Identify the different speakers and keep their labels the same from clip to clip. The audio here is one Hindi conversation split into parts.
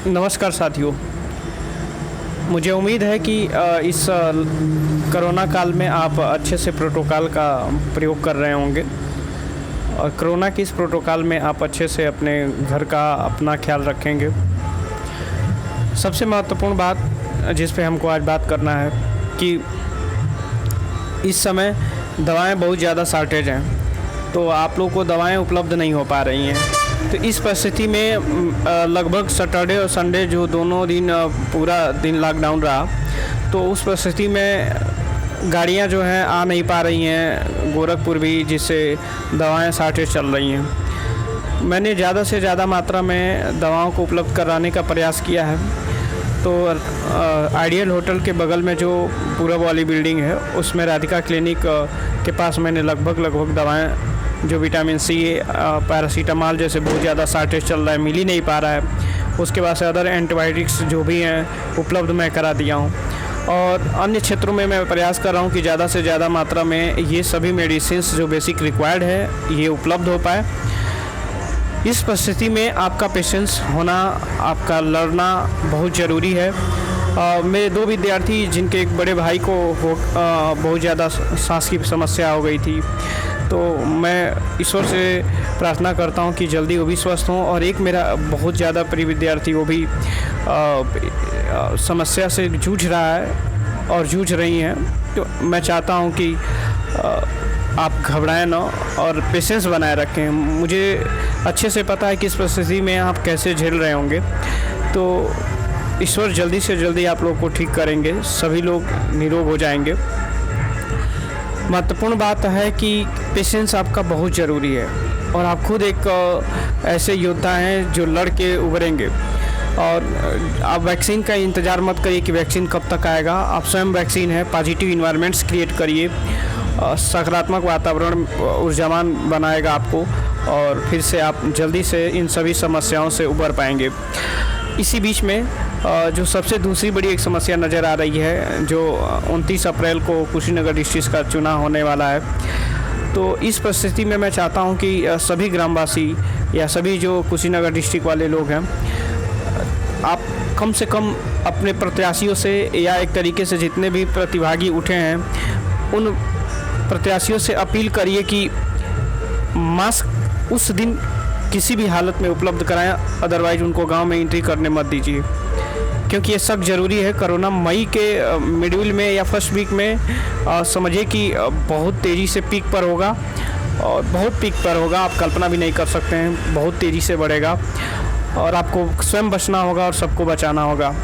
Speaker 1: नमस्कार साथियों। मुझे उम्मीद है कि इस कोरोना काल में आप अच्छे से प्रोटोकॉल का प्रयोग कर रहे होंगे और कोरोना की इस प्रोटोकॉल में आप अच्छे से अपने घर का अपना ख्याल रखेंगे। सबसे महत्वपूर्ण बात जिस पे हमको आज बात करना है कि इस समय दवाएं बहुत ज़्यादा शॉर्टेज हैं, तो आप लोगों को दवाएं उपलब्ध नहीं हो पा रही हैं। तो इस परिस्थिति में लगभग सैटरडे और संडे जो दोनों दिन पूरा दिन लॉकडाउन रहा, तो उस परिस्थिति में गाड़ियां जो हैं आ नहीं पा रही हैं गोरखपुर भी, जिससे दवाएं शॉर्टेज चल रही हैं। मैंने ज़्यादा से ज़्यादा मात्रा में दवाओं को उपलब्ध कराने का प्रयास किया है। तो आइडियल होटल के बगल में जो पूरब वाली बिल्डिंग है, उसमें राधिका क्लिनिक के पास मैंने लगभग दवाएं जो विटामिन सी, पैरासीटामॉल जैसे बहुत ज़्यादा शॉर्टेज चल रहा है, मिल ही नहीं पा रहा है, उसके बाद से अदर एंटीबायोटिक्स जो भी हैं उपलब्ध मैं करा दिया हूँ। और अन्य क्षेत्रों में मैं प्रयास कर रहा हूँ कि ज़्यादा से ज़्यादा मात्रा में ये सभी मेडिसिन्स जो बेसिक रिक्वायर्ड है ये उपलब्ध हो पाए। इस परिस्थिति में आपका पेशेंस होना, आपका लड़ना बहुत ज़रूरी है। मेरे दो विद्यार्थी जिनके एक बड़े भाई को बहुत ज़्यादा सांस की समस्या हो गई थी, तो मैं ईश्वर से प्रार्थना करता हूं कि जल्दी वो भी स्वस्थ हों। और एक मेरा बहुत ज़्यादा प्रिय विद्यार्थी, वो भी समस्या से जूझ रहा है और जूझ रही हैं। तो मैं चाहता हूं कि आप घबराएं ना और पेशेंस बनाए रखें। मुझे अच्छे से पता है कि इस परिस्थिति में आप कैसे झेल रहे होंगे, तो ईश्वर जल्दी से जल्दी आप लोग को ठीक करेंगे, सभी लोग निरोग हो जाएंगे। महत्वपूर्ण बात है कि पेशेंस आपका बहुत ज़रूरी है और आप खुद एक ऐसे योद्धा हैं जो लड़ के उभरेंगे। और आप वैक्सीन का इंतज़ार मत करिए कि वैक्सीन कब तक आएगा। आप स्वयं वैक्सीन है, पॉजिटिव इन्वायरमेंट्स क्रिएट करिए, सकारात्मक वातावरण ऊर्जावान बनाएगा आपको, और फिर से आप जल्दी से इन सभी समस्याओं से उबर पाएंगे। इसी बीच में जो सबसे दूसरी बड़ी एक समस्या नज़र आ रही है, जो 29 अप्रैल को कुशीनगर डिस्ट्रिक्ट का चुनाव होने वाला है, तो इस परिस्थिति में मैं चाहता हूं कि सभी ग्रामवासी या सभी जो कुशीनगर डिस्ट्रिक्ट वाले लोग हैं, आप कम से कम अपने प्रत्याशियों से या एक तरीके से जितने भी प्रतिभागी उठे हैं उन प्रत्याशियों से अपील करिए कि मास्क उस दिन किसी भी हालत में उपलब्ध कराएं, अदरवाइज़ उनको गांव में एंट्री करने मत दीजिए, क्योंकि ये सख्त ज़रूरी है। कोरोना मई के मिडिल में या फर्स्ट वीक में समझिए कि बहुत तेज़ी से पीक पर होगा, और बहुत पीक पर होगा, आप कल्पना भी नहीं कर सकते हैं, बहुत तेज़ी से बढ़ेगा और आपको स्वयं बचना होगा और सबको बचाना होगा।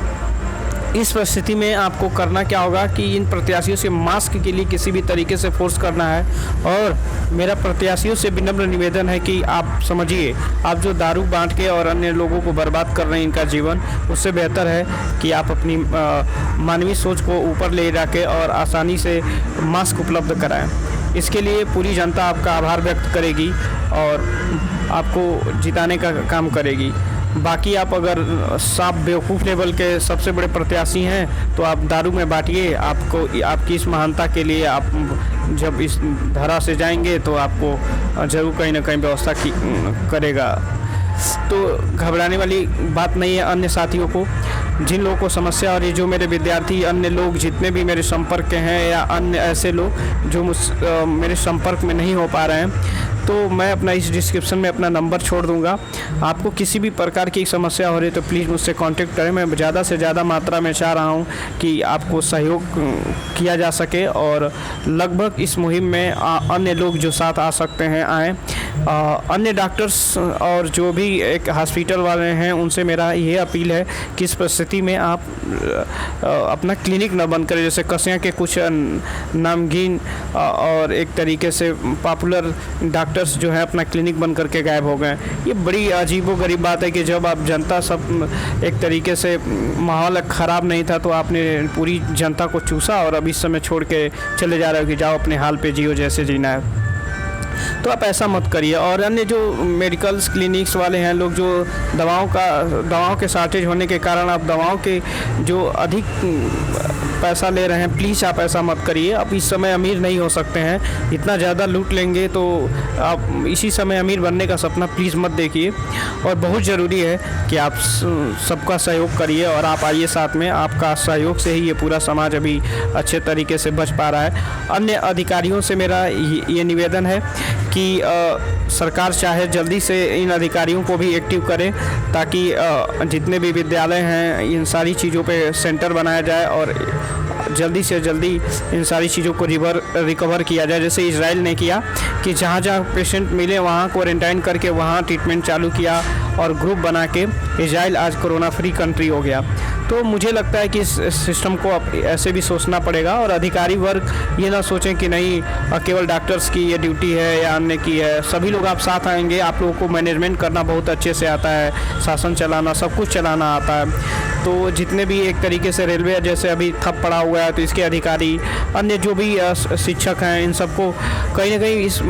Speaker 1: इस परिस्थिति में आपको करना क्या होगा कि इन प्रत्याशियों से मास्क के लिए किसी भी तरीके से फोर्स करना है। और मेरा प्रत्याशियों से विनम्र निवेदन है कि आप समझिए, आप जो दारू बांट के और अन्य लोगों को बर्बाद कर रहे हैं इनका जीवन, उससे बेहतर है कि आप अपनी मानवीय सोच को ऊपर ले जाके और आसानी से मास्क उपलब्ध कराएं। इसके लिए पूरी जनता आपका आभार व्यक्त करेगी और आपको जिताने का काम करेगी। बाकी आप अगर साफ बेवकूफ़ लेवल के सबसे बड़े प्रत्याशी हैं तो आप दारू में बांटिए। आपको आपकी इस महानता के लिए आप जब इस धरा से जाएंगे तो आपको ज़रूर कहीं ना कहीं व्यवस्था करेगा। तो घबराने वाली बात नहीं है। अन्य साथियों को, जिन लोगों को समस्या और ये जो मेरे विद्यार्थी, अन्य लोग जितने भी मेरे संपर्क के हैं या अन्य ऐसे लोग जो मेरे संपर्क में नहीं हो पा रहे हैं, तो मैं अपना इस डिस्क्रिप्शन में अपना नंबर छोड़ दूंगा। आपको किसी भी प्रकार की समस्या हो रही है तो प्लीज़ मुझसे कांटेक्ट करें। मैं ज़्यादा से ज़्यादा मात्रा में चाह रहा हूं कि आपको सहयोग किया जा सके और लगभग इस मुहिम में अन्य लोग जो साथ आ सकते हैं आएँ। अन्य डॉक्टर्स और जो भी एक हॉस्पिटल वाले हैं उनसे मेरा ये अपील है कि इस परिस्थिति में आप अपना क्लिनिक न बंद करें। जैसे कसिया के कुछ नामगीन और एक तरीके से पॉपुलर डॉक्टर्स जो है अपना क्लिनिक बंद करके गायब हो गए। ये बड़ी अजीबोगरीब बात है कि जब आप जनता सब एक तरीके से माहौल ख़राब नहीं था तो आपने पूरी जनता को चूसा और अब इस समय छोड़ के चले जा रहे हो कि जाओ अपने हाल पे जियो जैसे जीना है। तो आप ऐसा मत करिए। और अन्य जो मेडिकल्स क्लिनिक्स वाले हैं लोग, जो दवाओं के शॉर्टेज होने के कारण आप दवाओं के जो अधिक पैसा ले रहे हैं, प्लीज़ आप ऐसा मत करिए। आप इस समय अमीर नहीं हो सकते हैं, इतना ज़्यादा लूट लेंगे तो आप इसी समय अमीर बनने का सपना प्लीज़ मत देखिए। और बहुत ज़रूरी है कि आप सबका सहयोग करिए और आप आइए साथ में। आपका सहयोग से ही ये पूरा समाज अभी अच्छे तरीके से बच पा रहा है। अन्य अधिकारियों से मेरा ये निवेदन है कि सरकार चाहे जल्दी से इन अधिकारियों को भी एक्टिव करे, ताकि जितने भी विद्यालय हैं इन सारी चीज़ों पे सेंटर बनाया जाए और जल्दी से जल्दी इन सारी चीज़ों को रिकवर किया जाए। जैसे इजराइल ने किया कि जहाँ जहाँ पेशेंट मिले वहाँ क्वारंटाइन करके वहाँ ट्रीटमेंट चालू किया और ग्रुप बना के इजराइल आज कोरोना फ्री कंट्री हो गया। तो मुझे लगता है कि इस सिस्टम को अब ऐसे भी सोचना पड़ेगा और अधिकारी वर्ग ये ना सोचें कि नहीं केवल डॉक्टर्स की ये ड्यूटी है या अन्य की है। सभी लोग आप साथ आएंगे, आप लोगों को मैनेजमेंट करना बहुत अच्छे से आता है, शासन चलाना, सब कुछ चलाना आता है। तो जितने भी एक तरीके से रेलवे जैसे अभी ठप पड़ा हुआ है, तो इसके अधिकारी, अन्य जो भी शिक्षक हैं, इन सबको कहीं ना कहीं इस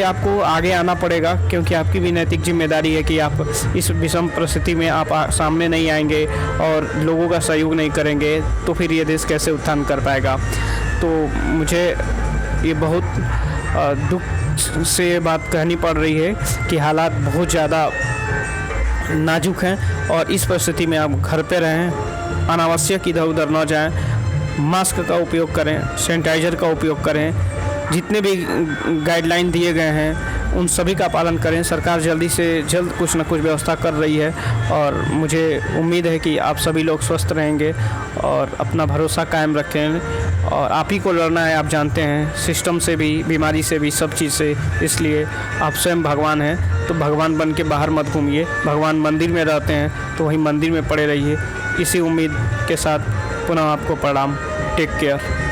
Speaker 1: आपको आगे आना पड़ेगा, क्योंकि आपकी भी नैतिक जिम्मेदारी है कि आप इस विषम परिस्थिति में आप सामने नहीं आएंगे और लोगों का सहयोग नहीं करेंगे तो फिर ये देश कैसे उत्थान कर पाएगा। तो मुझे ये बहुत दुख से बात कहनी पड़ रही है कि हालात बहुत ज़्यादा नाजुक हैं और इस परिस्थिति में आप घर पे रहें, अनावश्यक इधर उधर न जाएं, मास्क का उपयोग करें, सैनिटाइज़र का उपयोग करें, जितने भी गाइडलाइन दिए गए हैं उन सभी का पालन करें। सरकार जल्दी से जल्द कुछ न कुछ व्यवस्था कर रही है और मुझे उम्मीद है कि आप सभी लोग स्वस्थ रहेंगे और अपना भरोसा कायम रखें। और आप ही को लड़ना है, आप जानते हैं, सिस्टम से भी, बीमारी से भी, सब चीज़ से। इसलिए आप स्वयं भगवान हैं, तो भगवान बन के बाहर मत घूमिए। भगवान मंदिर में रहते हैं तो वहीं मंदिर में पड़े रहिए। इसी उम्मीद के साथ पुनः आपको प्रणाम। Take care.